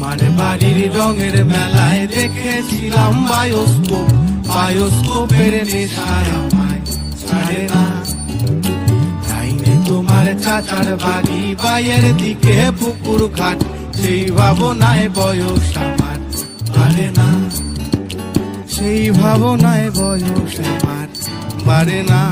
তোমার বাড়ির রঙের মেলায় দেখেছিলাম বায়োস্কোপ, বায়োস্কোপের নেশায় আমায় ছাড়ে না। লাইনে তোমার চাচার বাড়ি, বাইয়ের দিকে পুকুর ঘাট, সেই ভাবনায় বয়স আমার বাড়ে না, সেই ভাবনায় বয়স আমার বাড়ে না।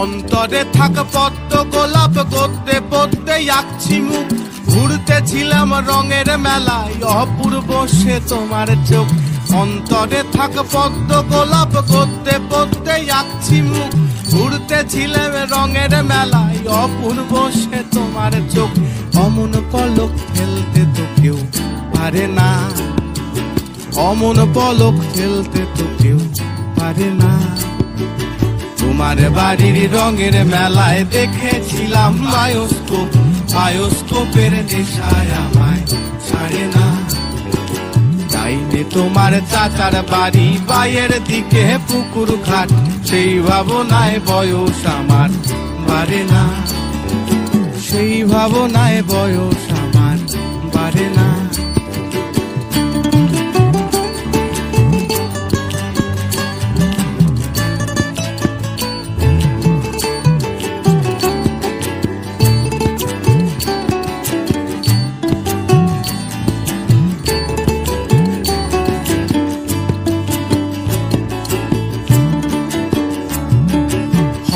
অন্তরে থাক পদ্ম গোলাপ, করতে পড়তে আঁকছি মুখ, ঘুরতেছিলাম রঙের মেলায়, অপূর্ব সে তোমার চোখ। অন্তরে থাক পদ্ম গোলাপ, করতে পড়তে আঁকছি মুখ, ঘুরতেছিলাম রঙের মেলায়, অপূর্ব সে তোমার চোখ। অমন পলক ফেলতে তো কেউ পারে না, অমন পলক ফেলতে তো কেউ পারে না। তোমার বাড়ির রঙের মেলায় দেখেছিলাম বায়োস্কোপ, বায়োস্কোপের নেশায় আমায় ছাড়ে না। লাইনে তোমার চাচার বাড়ি, বাইয়ের দিকে পুকুর ঘাট, সেই ভাবনায় বয়স আমার বাড়ে না, সেই ভাবনায় বয়স আমার বাড়ে না।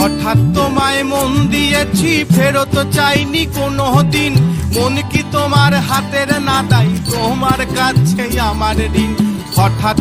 হঠাৎ তোমায় মন দিয়েছি, ফেরত চাইনি কোনো দিন, মন কি তোমার হাতের নাতাই, তোমার কাছে আমার ঋণ। হঠাৎ